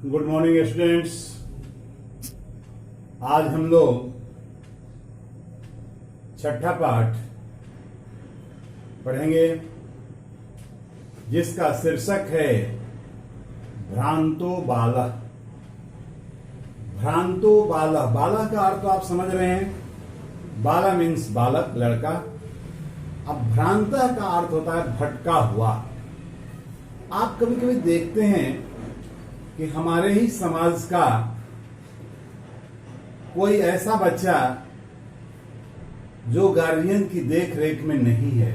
Good morning students. आज हम लोग छठा पाठ पढ़ेंगे जिसका शीर्षक है भ्रांतो बालः। भ्रांतो बालः, बालः का अर्थ आप समझ रहे हैं। बाला मीन्स बालक, लड़का। अब भ्रांतः का अर्थ होता है भटका हुआ। आप कभी कभी देखते हैं कि हमारे ही समाज का कोई ऐसा बच्चा जो गार्जियन की देख रेख में नहीं है,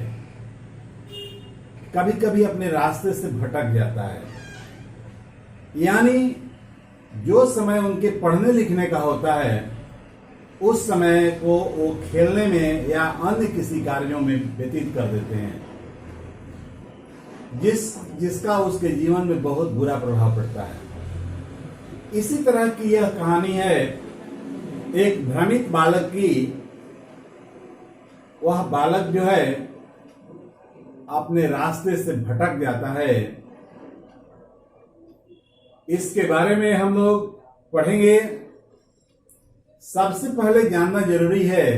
कभी कभी अपने रास्ते से भटक जाता है। यानी जो समय उनके पढ़ने लिखने का होता है उस समय को वो खेलने में या अन्य किसी कार्यों में व्यतीत कर देते हैं, जिसका उसके जीवन में बहुत बुरा प्रभाव पड़ता है। इसी तरह की यह कहानी है एक भ्रमित बालक की। वह बालक जो है अपने रास्ते से भटक जाता है। इसके बारे में हम लोग पढ़ेंगे। सबसे पहले जानना जरूरी है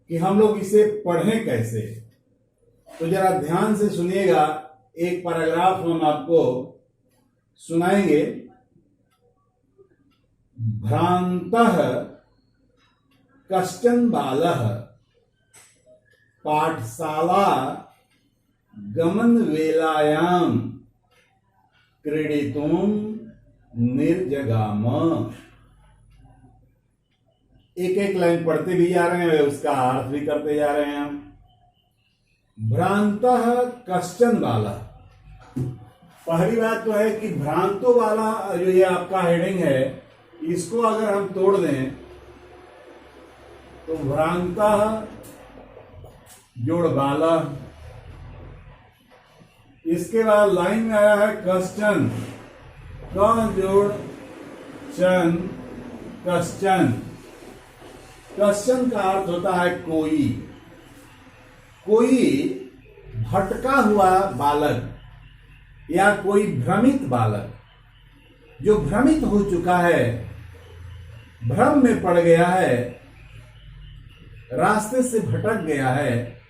कि हम लोग इसे पढ़ें कैसे। तो जरा ध्यान से सुनिएगा, एक पैराग्राफ हम आपको सुनाएंगे। भ्रांतः कश्चन बालः पाठशाला गमन वेलायां क्रीडितुं निर्जगाम। एक एक लाइन पढ़ते भी जा रहे हैं, उसका अर्थ भी करते जा रहे हैं हम। भ्रांतः कश्चन बालः, पहली बात तो है कि भ्रांतो वाला जो ये आपका हेडिंग है, इसको अगर हम तोड़ दें तो भ्रांतः जोड़ बालः, इसके बाद लाइन में आया है कश्चन, क जोड़ चन, कश्चन। कश्चन का अर्थ होता है कोई। कोई भटका हुआ बालक या कोई भ्रमित बालक जो भ्रमित हो चुका है, भ्रम में पड़ गया है, रास्ते से भटक गया है,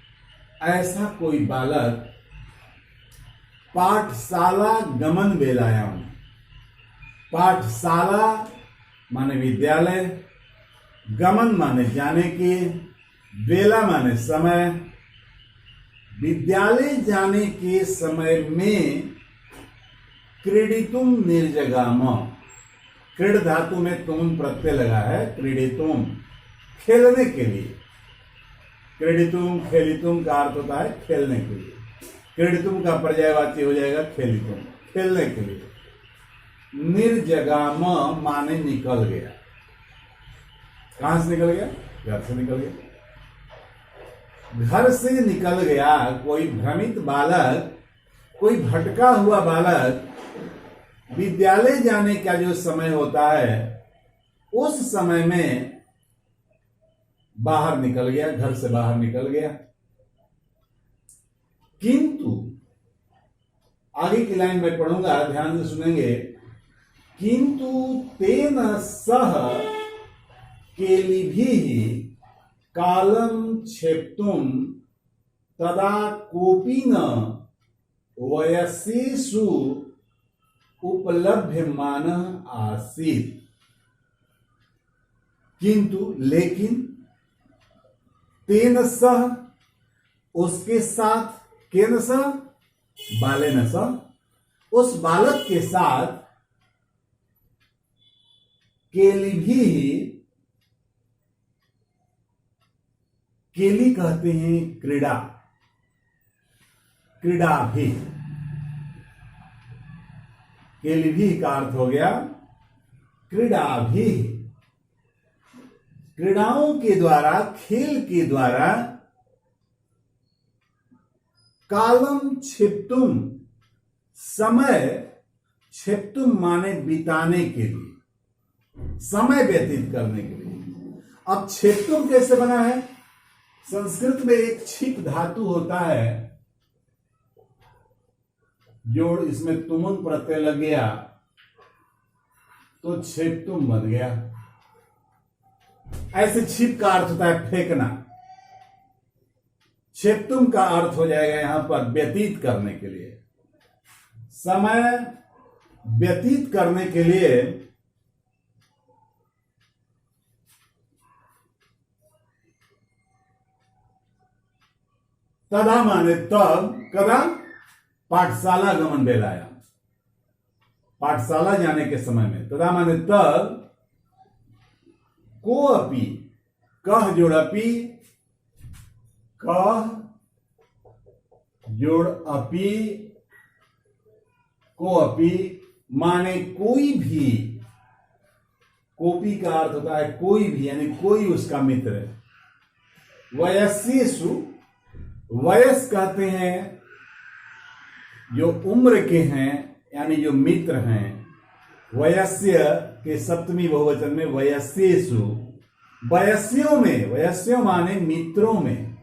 ऐसा कोई बालक पाठशाला गमन वेलायाम। पाठशाला माने विद्यालय, गमन माने जाने की, वेला माने समय। विद्यालय जाने के समय में क्रीडितुम निर्जगाम, क्रीड धातु में तुम प्रत्यय लगा है। क्रीडितुम खेलने के लिए, क्रीडितुम खेलितुम का अर्थ होता है खेलने के लिए। क्रीडितुम का पर्यायवाची हो जाएगा खेलितुम, खेलने के लिए। निर्जगाम माने निकल गया। कहां से निकल गया? घर से निकल गया। घर से निकल गया कोई भ्रमित बालक, कोई भटका हुआ बालक विद्यालय जाने का जो समय होता है उस समय में बाहर निकल गया, घर से बाहर निकल गया। किंतु आगे की लाइन में पढ़ूंगा, ध्यान से सुनेंगे। किंतु तेन सह केलिभिः कालम क्षेप्तुम तदा कोपी न वयसेषु उपलभ्यमान आसीत्। किंतु लेकिन, तेन सह उसके साथ, केन सह बालेन सह उस बालक के साथ, केलिभिः, केली कहते हैं क्रीड़ा, क्रीड़ा भी। केलिभिः का अर्थ हो गया क्रीड़ा भी। क्रीड़ाओं के द्वारा, खेल के द्वारा, कालम क्षिप्तुम समय, क्षिप्तुम माने बिताने के लिए, समय व्यतीत करने के लिए। अब क्षिप्तुम कैसे बना है? संस्कृत में एक छिप धातु होता है, जोड़ इसमें तुमुन प्रत्यय लग गया तो छिपतुम बन गया। ऐसे छिप का अर्थ होता है फेंकना। छिपतुम का अर्थ हो जाएगा यहां पर व्यतीत करने के लिए, समय व्यतीत करने के लिए। तदा माने तब, कदा पाठशाला गमन बेलाया, पाठशाला जाने के समय में। तदा माने तब, को अपि, कह जोड़ अपि, कह जोड़ अपि, को अपि माने कोई भी। कोपी का अर्थ होता है कोई भी, यानी कोई उसका मित्र है। वयस्येषु, वयस कहते हैं जो उम्र के हैं, यानी जो मित्र हैं। वयस्य के सप्तमी बहुवचन में वयस्येषु, वयस्यों में, वयस्यों माने मित्रों में,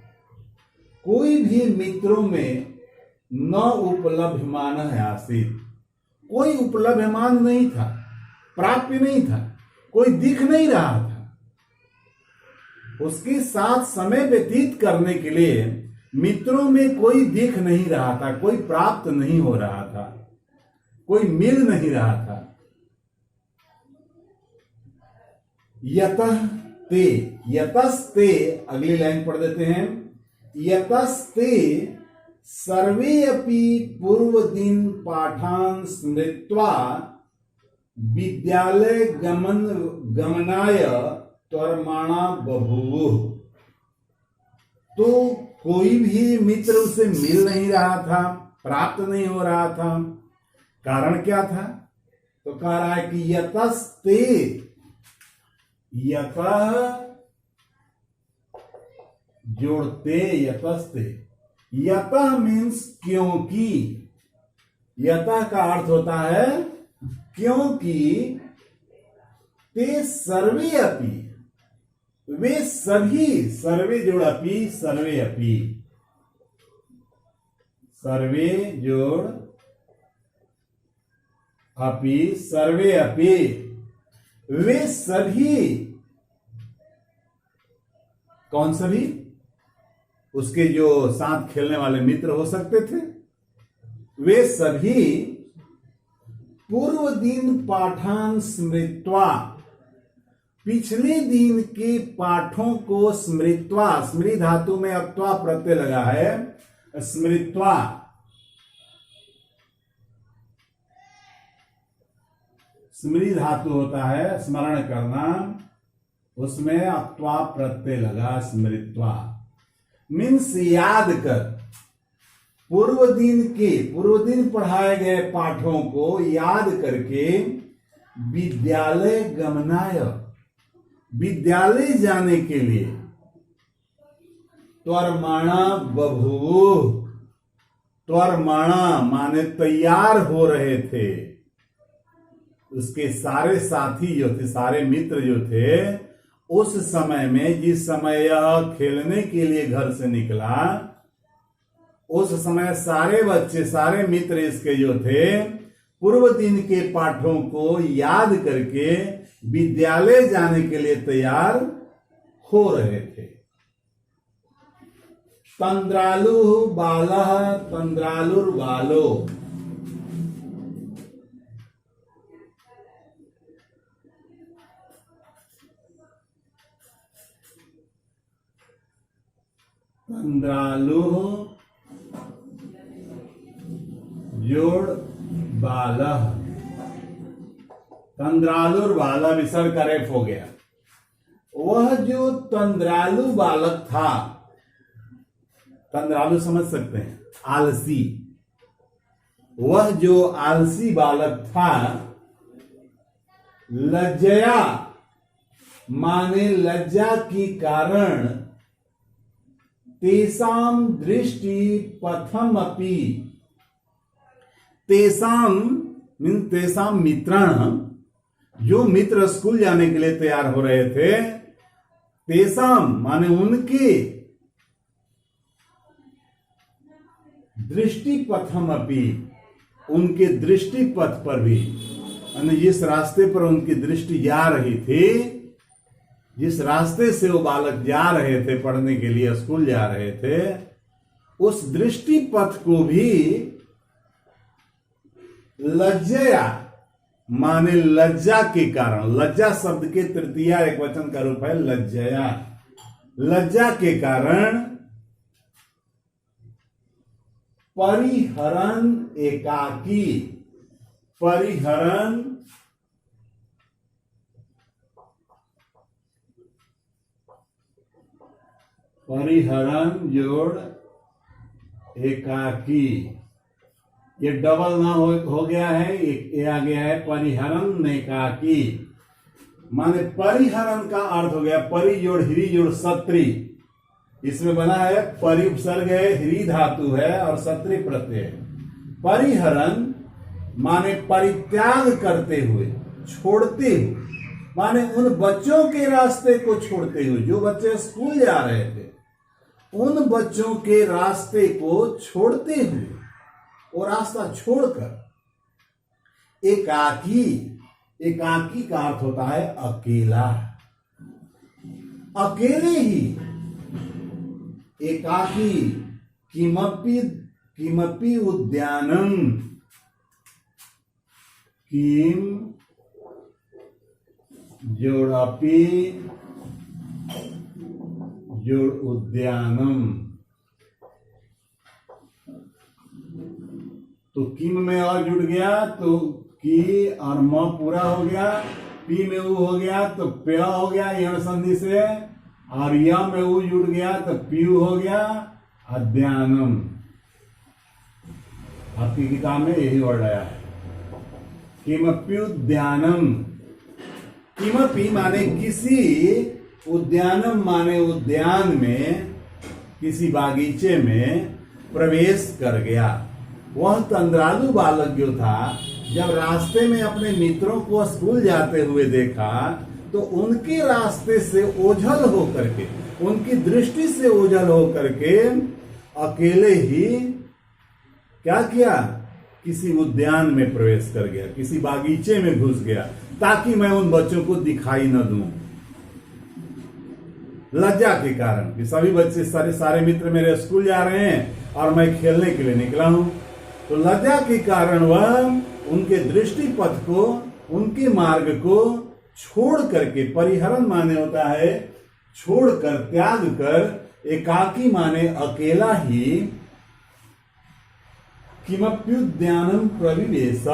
कोई भी मित्रों में न उपलभ्यमान है आसीत, कोई उपलभ्यमान नहीं था, प्राप्य नहीं था, कोई दिख नहीं रहा था। उसके साथ समय व्यतीत करने के लिए मित्रों में कोई दिख नहीं रहा था, कोई प्राप्त नहीं हो रहा था, कोई मिल नहीं रहा था। यतः ते, यतस्ते, अगली लाइन पढ़ देते हैं। यतस्ते सर्वे अपि पूर्व दिन पाठान स्मृत्वा विद्यालय गमनाय त्वरमाणा बभूवुः। तो कोई भी मित्र उसे मिल नहीं रहा था, प्राप्त नहीं हो रहा था। कारण क्या था? तो कह रहा है कि यतस्ते, यतः जोड़ते यतस्ते, यतः मीन्स क्योंकि, यतः का अर्थ होता है क्योंकि, ते सर्वे अपि, वे सभी, सर्वे जोड़ अपि, सर्वे अपि, सर्वे जोड़ अपि, सर्वे अपि, वे सभी, कौन सभी? उसके जो साथ खेलने वाले मित्र हो सकते थे, वे सभी पूर्व दिन पाठान स्मृत्वा, पिछले दिन के पाठों को स्मृत्वा, स्मृति धातु में अत्वा प्रत्यय लगा है, स्मृत्वा, स्मृति धातु होता है स्मरण करना, उसमें अत्वा प्रत्यय लगा, स्मृत्वा मीन्स याद कर। पूर्व दिन पढ़ाए गए पाठों को याद करके विद्यालय गमनाय, विद्यालय जाने के लिए त्वरमाणा बभूवुः, त्वरमाणा माने तैयार हो रहे थे। उसके सारे साथी जो थे, सारे मित्र जो थे, उस समय में, जिस समय यह खेलने के लिए घर से निकला, उस समय सारे बच्चे, सारे मित्र इसके जो थे, पूर्व दिन के पाठों को याद करके विद्यालय जाने के लिए तैयार हो रहे थे। तंद्रालु बालः तंद्रालुर्बालो, तंद्रालु जोड़ बालः, तंद्रालुर बाला विसर्ग का रेफ हो गया। वह जो तंद्रालु बालक था, तंद्रालु समझ सकते हैं, आलसी, वह जो आलसी बालक था, लज्जया माने लज्जा की कारण, तेसाम दृष्टि पथम अपि, तेसाम मीन तेसाम मित्राण, जो मित्र स्कूल जाने के लिए तैयार हो रहे थे, तेसाम माने उनके, दृष्टि पथम अपि, उनके दृष्टि पथ पर भी, और जिस रास्ते पर उनकी दृष्टि जा रही थी, जिस रास्ते से वो बालक जा रहे थे पढ़ने के लिए, स्कूल जा रहे थे, उस दृष्टि पथ को भी लज्जया माने लज्जा के कारण, लज्जा शब्द के तृतीया एक वचन का रूप है लज्जया, लज्जा के कारण परिहरन एकाकी, परिहरन परिहरन जोड़ एकाकी, ये डबल ना हो गया है, ये आ गया है परिहरन एकाकी। माने परिहरन का अर्थ हो गया परि जोड़ हिरी जोड़ सत्री, इसमें बना है परि उपसर्ग है, हिरी धातु है और सत्री प्रत्यय है। परिहरन माने परित्याग करते हुए, छोड़ते हुए, माने उन बच्चों के रास्ते को छोड़ते हुए, जो बच्चे स्कूल जा रहे थे उन बच्चों के रास्ते को छोड़ते हुए, वो रास्ता छोड़कर एकाकी, एकाकी का अर्थ होता है अकेला, अकेले ही, एकाकी किमपि किमपि उद्यानम, किम जोड़पि जोड़ उद्यानम, तो किम में और जुड़ गया तो की और म पूरा हो गया, पी में उ हो गया तो प्य हो गया यण संधि से, और य में उ जुड़ गया तो पीयू हो गया अद्यानम। आपकी किताब में यही वर्ड आया है, किमप्युद्यानम। किमपि माने किसी, उद्यानम माने उद्यान में, किसी बागीचे में प्रवेश कर गया। वह तंद्रालु बालक जो था, जब रास्ते में अपने मित्रों को स्कूल जाते हुए देखा तो उनके रास्ते से ओझल होकर के, उनकी दृष्टि से ओझल होकर के अकेले ही क्या किया, किसी उद्यान में प्रवेश कर गया, किसी बागीचे में घुस गया, ताकि मैं उन बच्चों को दिखाई न दूं। लज्जा के कारण कि सभी बच्चे, सारे मित्र मेरे स्कूल जा रहे हैं और मैं खेलने के लिए निकला हूं, तो लज्जा के कारण वह उनके दृष्टि पथ को, उनके मार्ग को छोड़ करके, परिहरन माने होता है छोड़कर, त्याग कर, एकाकी माने अकेला ही, किमप्युद्यानम प्रविवेश,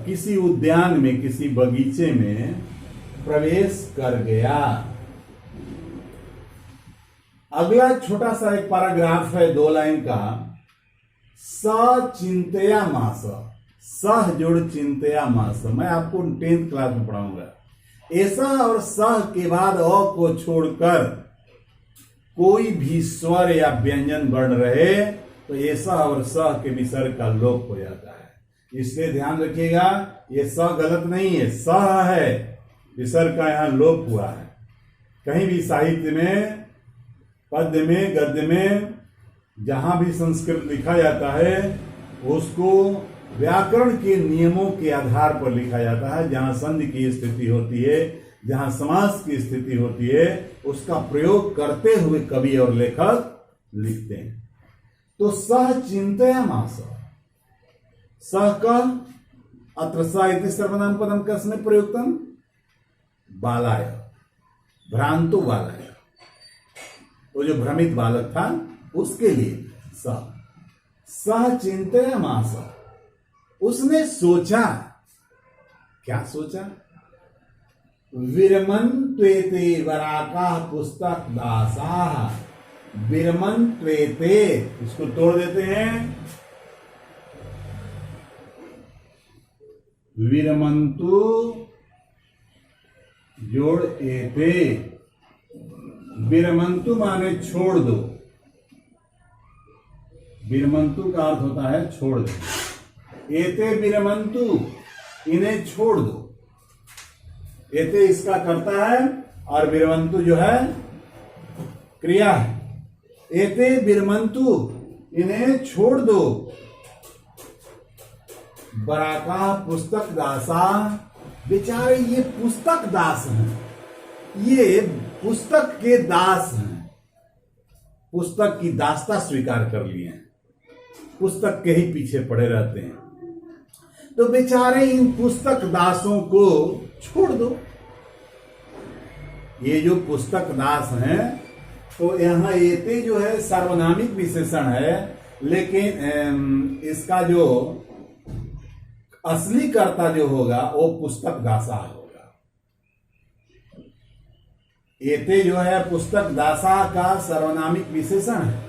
किसी उद्यान में, किसी बगीचे में प्रवेश कर गया। अगला छोटा सा एक पैराग्राफ है 2 लाइन का, सचिंतया मास, सह जोड़ चिंतया मास, मैं आपको 10th क्लास में पढ़ाऊंगा। ऐसा और सह के बाद अ को छोड़कर कोई भी स्वर या व्यंजन वर्ण रहे तो ऐसा और सह के विसर्ग का लोप हो जाता है। इसलिए ध्यान रखिएगा, ये स गलत नहीं है, सह है, विसर्ग का यहां लोप हुआ है। कहीं भी साहित्य में, पद्य में, गद्य में जहां भी संस्कृत लिखा जाता है उसको व्याकरण के नियमों के आधार पर लिखा जाता है। जहां संधि की स्थिति होती है, जहां समास की स्थिति होती है, उसका प्रयोग करते हुए कवि और लेखक लिखते हैं। तो सह चिंतयामास, सह का अत्र स इति सर्वनाम पदम कस्मै प्रयुक्तम, बालाय, भ्रांतो बालाय, वो जो भ्रमित बालक था उसके लिए सह चिंतयामास, उसने सोचा, क्या सोचा, विरमन त्वेते वराका पुस्तक दासा, विरमन त्वेते, इसको तोड़ देते हैं, विरमंतु जोड़ एते, विरमंतु माने छोड़ दो, विरमंतु का अर्थ होता है छोड़ दो, एते विरमंतु, इन्हें छोड़ दो, एते इसका कर्ता है और विरमंतु जो है क्रिया है। एते विरमंतु, इन्हें छोड़ दो, बराका पुस्तक दासा, बेचारे ये पुस्तक दास हैं, ये पुस्तक के दास हैं, पुस्तक की दासता स्वीकार कर लिए हैं, पुस्तक के ही पीछे पड़े रहते हैं। तो बेचारे इन पुस्तक दासों को छोड़ दो। ये जो पुस्तक दास हैं, तो यहां एते जो है सार्वनामिक विशेषण है, लेकिन इसका जो असली कर्ता जो होगा वो पुस्तक दासा होगा। एते जो है पुस्तक दासा का सर्वनामिक विशेषण है।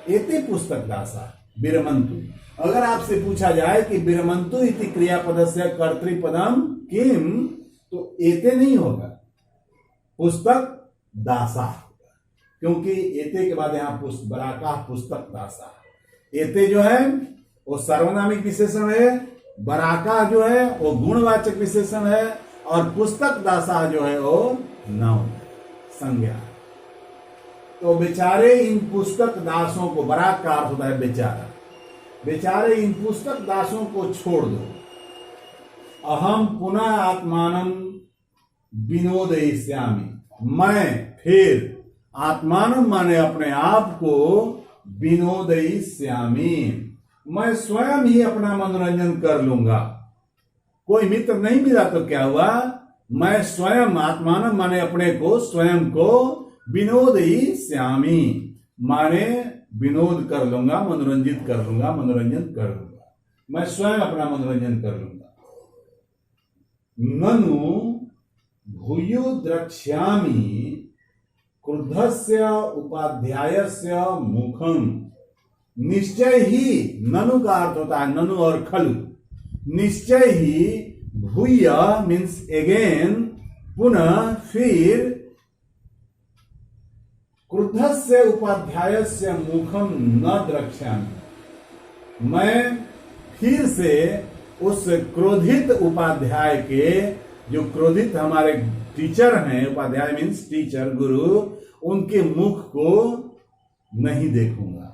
एते पुस्तक दासा विरमंतु। अगर आपसे पूछा जाए कि विरमंतु इति क्रियापदस्य कर्तृपदम किम, तो एते नहीं होगा, पुस्तक दासा होगा, क्योंकि एते के बाद यहां बराका पुस्तक दासा। एते जो है वो सर्वनामिक विशेषण है, बराका जो है वो गुणवाचक विशेषण है, और पुस्तक दासा जो है वो नाउन संज्ञा। तो बेचारे इन पुस्तक दासों को, बराक का अर्थ होता है बेचारा, बेचारे इन पुस्तक दासों को छोड़ दो। अहम पुनः आत्मानम विनोदयिष्यामि, मैं फिर आत्मानम माने अपने आप को, विनोदयिष्यामि मैं स्वयं ही अपना मनोरंजन कर लूंगा। कोई मित्र नहीं मिला तो क्या हुआ, मैं स्वयं, आत्मानम माने अपने को, स्वयं को, विनोदयिष्यामि माने विनोद कर लूंगा, मनोरंजित कर लूंगा, मनोरंजन कर लूंगा, मैं स्वयं अपना मनोरंजन कर लूंगा। ननु भूयो द्रक्ष्यामि क्रुद्धस्य उपाध्यायस्य मुखम, निश्चय ही, ननु का अर्थ होता है ननु और खलु, निश्चय ही, भूय मीन्स अगेन, पुनः फिर, क्रुद्धस्य उपाध्यायस्य मुखम न द्रक्ष्यामि, मैं फिर से उस क्रोधित उपाध्याय के, जो क्रोधित हमारे टीचर हैं, उपाध्याय मीन्स टीचर, गुरु, उनके मुख को नहीं देखूंगा।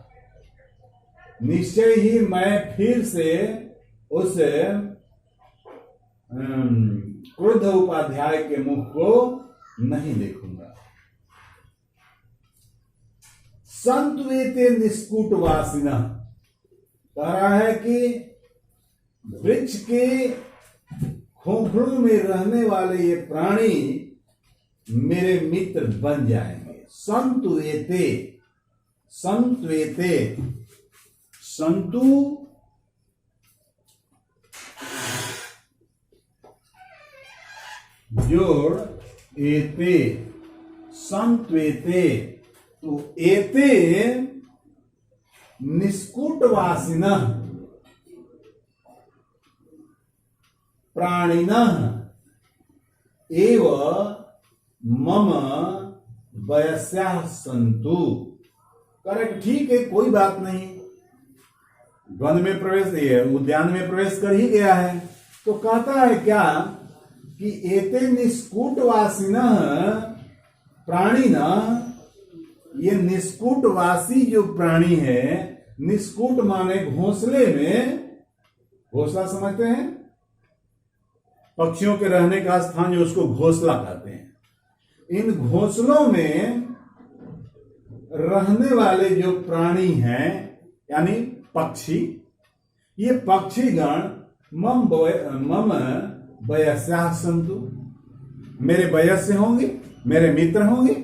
निश्चय ही मैं फिर से उस क्रुद्ध उपाध्याय के मुख को नहीं देखूंगा। संतवेते निष्कूटवासिना, कह रहा है कि वृक्ष के खोखलों में रहने वाले ये प्राणी मेरे मित्र बन जाएंगे। संतवेते, संतवेते, संतु जोड़ एते, संतवेते, तो एते निष्कूटवासिनः प्राणिनः एव मम वयस्याः सन्तु। करेक्ट, ठीक है, कोई बात नहीं, वन में प्रवेश, उद्यान में प्रवेश कर ही गया है, तो कहता है क्या कि एते निष्कूटवासिनः प्राणिनः, ये निष्कूटवासी जो प्राणी है, निष्कूट माने घोंसले में, घोंसला समझते हैं, पक्षियों के रहने का स्थान जो उसको घोंसला कहते हैं। इन घोंसलों में रहने वाले जो प्राणी हैं, यानी पक्षी, ये पक्षीगण मम वयस्याः सन्तु, मेरे वयस्य होंगे, मेरे मित्र होंगे।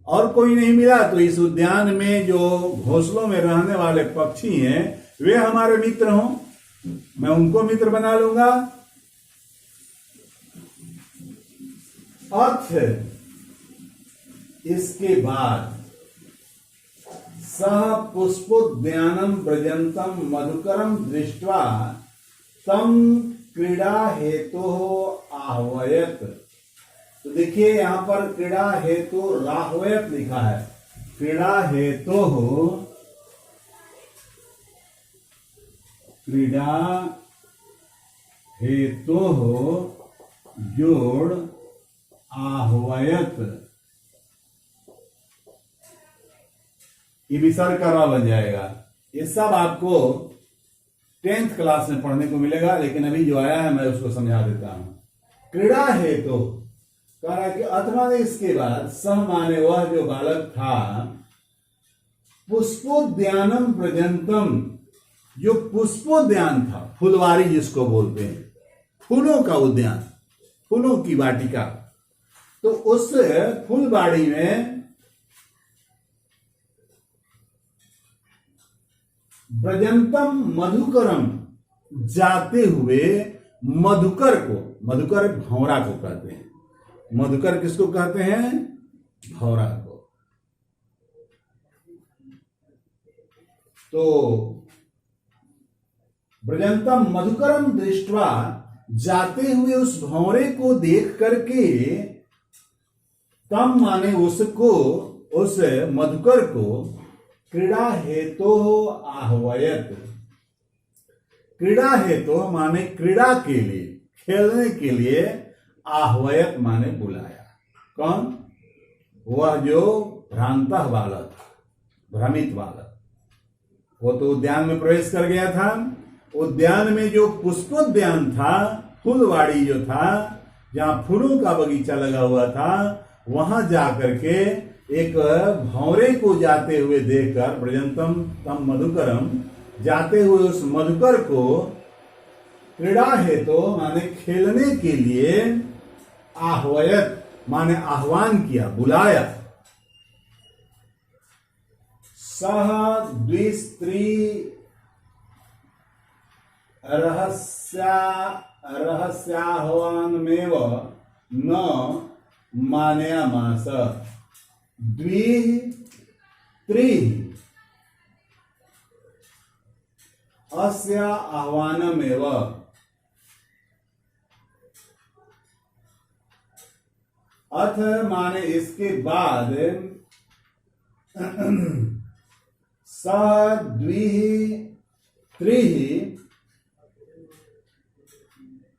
और कोई नहीं मिला तो इस उद्यान में जो घोंसलों में रहने वाले पक्षी हैं वे हमारे मित्र हों, मैं उनको मित्र बना लूंगा। अर्थ इसके बाद सह पुष्पोद्यानम व्रजंतम मधुकरम दृष्ट्वा तम क्रीड़ा हेतु आह्वयत। तो देखिए यहां पर क्रीड़ा हेतु राह्वयत लिखा है, क्रीड़ा हेतु, क्रीड़ा हेतु जोड़ आह्वयत, ये विसर्ग का बन जाएगा। ये सब आपको 10th क्लास में पढ़ने को मिलेगा, लेकिन अभी जो आया है मैं उसको समझा देता हूं। क्रीड़ा हेतु कह रहा है कि अथवा इसके बाद सह माने वह जो बालक था, पुष्पोद्यानम प्रजंतम, जो पुष्पोद्यान था, फुलवारी जिसको बोलते हैं, फूलों का उद्यान, फूलों की वाटिका, तो उस फुलवाड़ी में ब्रजंतम मधुकरम, जाते हुए मधुकर को, मधुकर भौरा को कहते हैं, मधुकर किसको कहते हैं? भौरा को। तो ब्रजंतम मधुकरम दृष्टवा, जाते हुए उस भौरे को देख करके, तम माने उसको, उस मधुकर को, क्रीड़ा हेतु आह्वयत, क्रीड़ा हेतु माने क्रीड़ा के लिए, खेलने के लिए, आह्वयत माने बुलाया। कौन? वह जो भ्रांता बालक था, भ्रमित बालक, वो तो उद्यान में प्रवेश कर गया था। उद्यान में जो पुष्पोद्यान था, फूलवाड़ी जो था, जहां फूलों का बगीचा लगा हुआ था, वहां जाकर के एक भौरे को जाते हुए देखकर, ब्रजंतम तम मधुकरम, जाते हुए उस मधुकर को, क्रीड़ा हेतु माने खेलने के लिए, आह्वयत माने आह्वान किया, बुलाया। सह द्विस्त्री रहस्याह्वानमेव न मानयामास, द्वि त्रि अस्य आह्वानमेव, अथ माने इसके बाद, स द्वि त्रि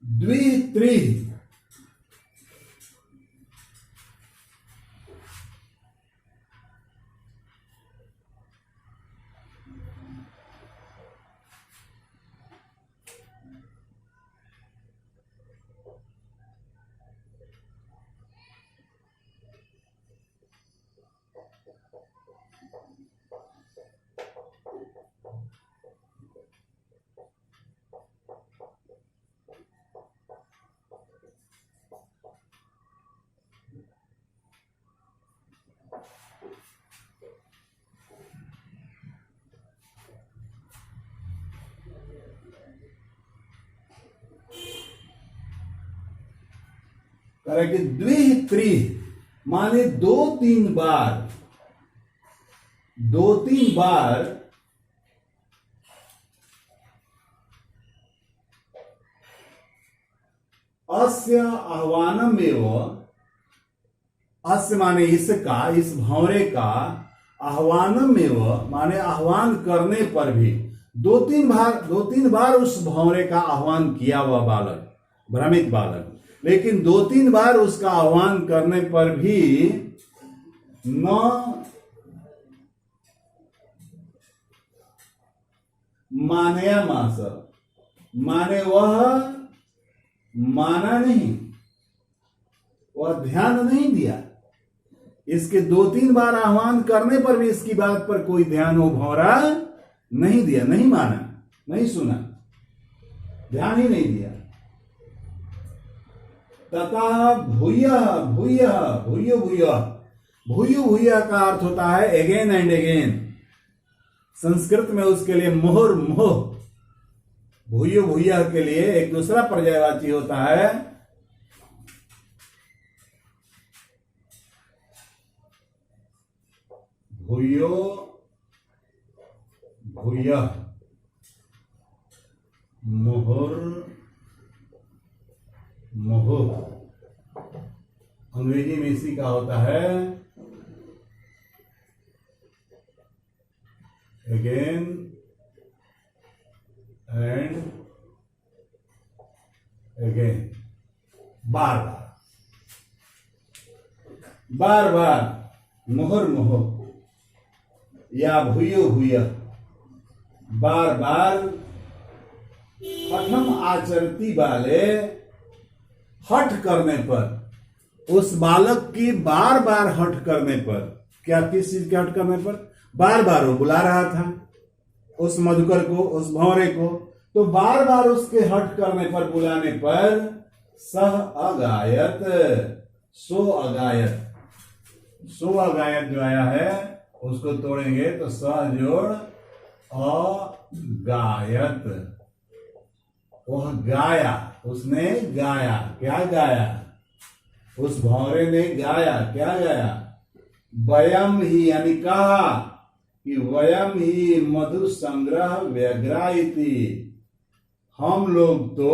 द्वि त्रि, कि द्वित्री माने दो तीन बार, दो तीन बार अस्य आह्वानमेव, अस्य माने इसका, इस भौरे का, आह्वानमेव माने आह्वान करने पर भी, दो तीन बार उस भौरे का आह्वान किया हुआ बालक, भ्रमित बालक, लेकिन दो तीन बार उसका आह्वान करने पर भी न मानयामास, माने वह माना नहीं, वह ध्यान नहीं दिया। इसके दो तीन बार आह्वान करने पर भी इसकी बात पर कोई ध्यान वो भौरा नहीं दिया, नहीं माना, नहीं सुना, ध्यान ही नहीं दिया। तथा भूयः भूयः भूयो भूयः, भूयो भूयः का अर्थ होता है अगेन एंड अगेन। संस्कृत में उसके लिए मोहर मोह, भूयो भूयः के लिए एक दूसरा पर्यायवाची होता है भूयो भूयः, मोहर मोह। अंग्रेजी में इसी का होता है अगेन एंड अगेन, बार बार, बार बार, मोहर मोह या भूयो भूय, बार बार कथम आचरती वाले हठ करने पर, उस बालक की बार बार हठ करने पर, क्या किस चीज के हठ करने पर, बार बार वो बुला रहा था उस मधुकर को, उस भंवरे को, तो बार बार उसके हठ करने पर, बुलाने पर सह अगायत, सो अगायत, सो अगायत जो आया है उसको तोड़ेंगे तो सह जोड़ अगायत, वह गाया, उसने गाया, क्या गाया, उस भंवरे ने गाया, क्या गाया, वयम ही, यानी कहा कि वयम ही मधु संग्रह व्यग्राइति, हम लोग तो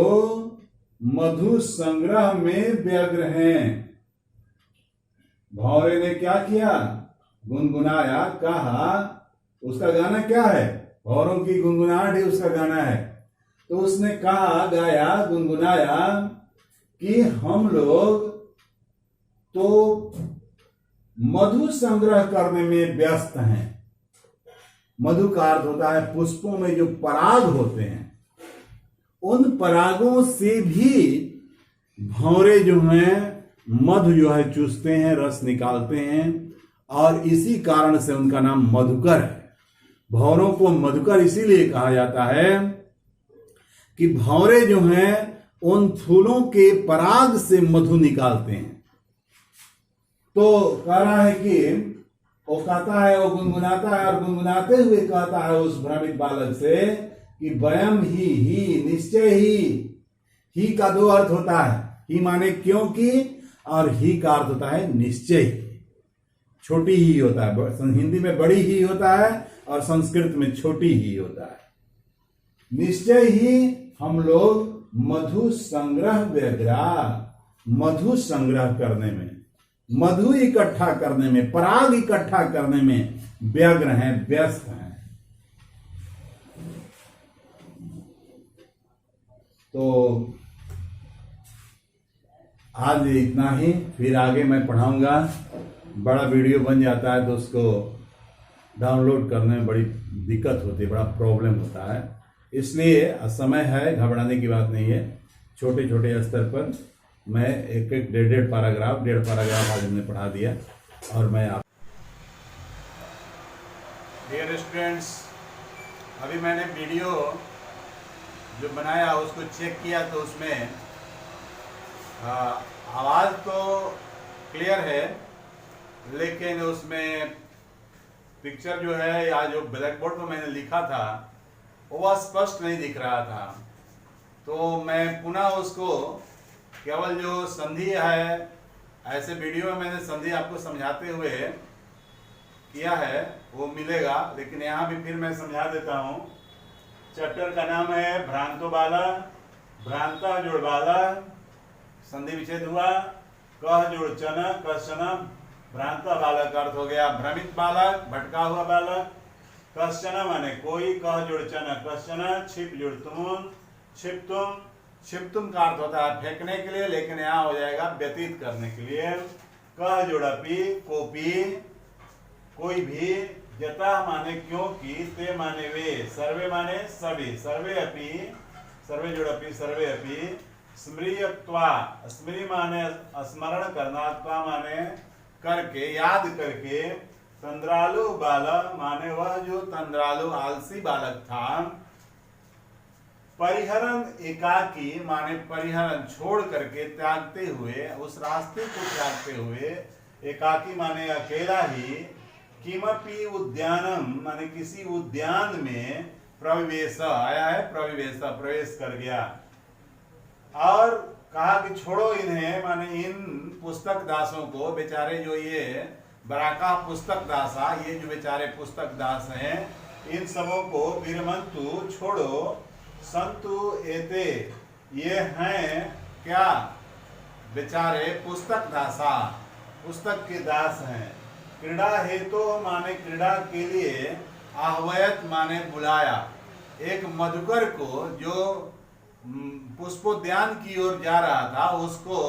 मधु संग्रह में व्यग्र हैं। भंवरे ने क्या किया, गुनगुनाया, कहा, उसका गाना क्या है, भंवरों की गुनगुनाहट ही उसका गाना है, तो उसने कहा, गाया, गुनगुनाया कि हम लोग तो मधु संग्रह करने में व्यस्त हैं। मधु का अर्थ होता है पुष्पों में जो पराग होते हैं, उन परागों से भी भंवरे जो हैं मधु जो है चूसते हैं, रस निकालते हैं, और इसी कारण से उनका नाम मधुकर है। भंवरों को मधुकर इसीलिए कहा जाता है कि भंवरे जो हैं उन फूलों के पराग से मधु निकालते हैं। तो कह रहा है कि वो कहता है, वो गुनगुनाता है, और गुनगुनाते हुए कहता है उस भ्रमित बालक से कि वयम ही, निश्चय ही का दो अर्थ होता है, ही माने क्योंकि, और ही का अर्थ होता है निश्चय, छोटी ही होता है, हिंदी में बड़ी ही होता है और संस्कृत में छोटी ही होता है। निश्चय ही हम लोग मधु संग्रह व्यग्रा, मधु संग्रह करने में, मधु इकट्ठा करने में, पराग इकट्ठा करने में व्यग्र हैं, व्यस्त हैं। तो आज इतना ही, फिर आगे मैं पढ़ाऊंगा। बड़ा वीडियो बन जाता है तो उसको डाउनलोड करने में बड़ी दिक्कत होती है, बड़ा प्रॉब्लम होता है, इसलिए समय है, घबराने की बात नहीं है। छोटे छोटे स्तर पर मैं एक एक डेढ़ पैराग्राफ आज हमने पढ़ा दिया। और मैं आप डियर स्टूडेंट्स, अभी मैंने वीडियो जो बनाया उसको चेक किया तो उसमें आवाज़ तो क्लियर है, लेकिन उसमें पिक्चर जो है या जो ब्लैक बोर्ड पर मैंने लिखा था वो स्पष्ट नहीं दिख रहा था। तो मैं पुनः उसको केवल जो संधि है, ऐसे वीडियो में मैंने संधि आपको समझाते हुए किया है वो मिलेगा, लेकिन यहाँ भी फिर मैं समझा देता हूँ। चैप्टर का नाम है भ्रांतो बाला, भ्रांता जोड़ बाला, संधि विच्छेद हुआ, कह जोड़ चन, कश्चन, भ्रांता बालक का अर्थ हो गया भ्रमित बालक, भटका हुआ बालक, कश्चन माने कोई, कह जोड़ चन कश्चन, छिप जोड़ तुम, छिप तुम, छिप तुम का अर्थ होता है फेंकने के लिए, लेकिन यहाँ हो जाएगा व्यतीत करने के लिए। कह जोड़ अपी, कोपी, कोई भी, जता माने क्योंकि, ते माने वे, सर्वे माने सभी, सर्वे अपी, सर्वे जोड़ अपी, सर्वे अपी, स्मृयत्वा, स्मृति माने स्मरण करना, त्वा माने करके, याद करके, तंद्रालु बालक माने वह जो तंद्रालु आलसी बालक था, परिहरण एकाकी माने परिहरण छोड़ करके, त्यागते हुए, उस रास्ते को त्यागते हुए, एकाकी माने अकेला ही, किमपि उद्यानम माने किसी उद्यान में, प्रविवेश आया है, प्रविवेश प्रवेश कर गया, और कहा कि छोड़ो इन्हें, माने इन पुस्तक दासों को, बेचारे जो ये बराका पुस्तक दासा, ये जो बेचारे पुस्तक दास हैं, इन सबों को विरमंतु छोड़ो, संतु एते ये हैं क्या, बेचारे पुस्तक दासा, पुस्तक के दास हैं। क्रीड़ा हेतु माने क्रीड़ा के लिए, आह्वयत माने बुलाया, एक मधुकर को जो पुष्पोद्यान की ओर जा रहा था उसको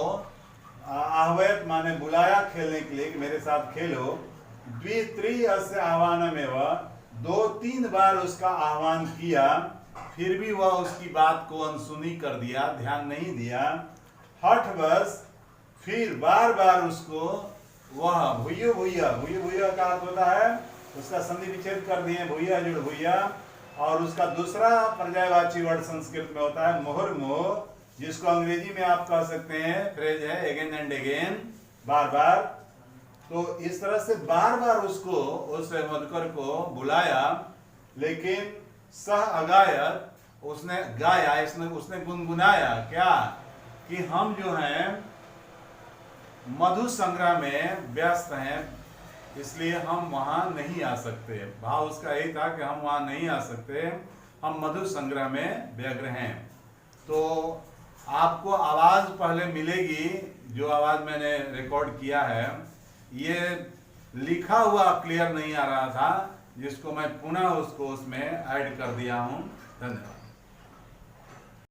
आह्वयत माने बुलाया खेलने के लिए कि मेरे साथ खेलो। द्वित्रि अस्य आह्वानमेव, 2-3 बार उसका आह्वान किया। फिर भी वह उसकी बात को अनसुनी कर दिया, ध्यान नहीं दिया, हठवश फिर बार बार उसको वह भूयो भूया, भूयो भूया का अर्थ होता है उसका संधि विच्छेद कर दिए, भूया जुड़ भूया। और उसका दूसरा पर्यायवाची वर्ड संस्कृत में होता है मुहुर्मुहु, जिसको अंग्रेजी में आप कह सकते हैं, फ्रेज है अगेन एंड अगेन, बार बार। तो इस तरह से बार बार उसको, उस मधुकर को बुलाया, लेकिन सह अगायत, उसने गाया, उसने गुनगुनाया क्या कि हम जो हैं मधु संग्रह में व्यस्त हैं, इसलिए हम वहां नहीं आ सकते। भाव उसका यही था कि हम वहां नहीं आ सकते, हम मधु संग्रह में व्यग्र हैं। तो आपको आवाज पहले मिलेगी, जो आवाज मैंने रिकॉर्ड किया है, ये लिखा हुआ क्लियर नहीं आ रहा था, जिसको मैं पुनः उसको उसमें ऐड कर दिया हूं। धन्यवाद।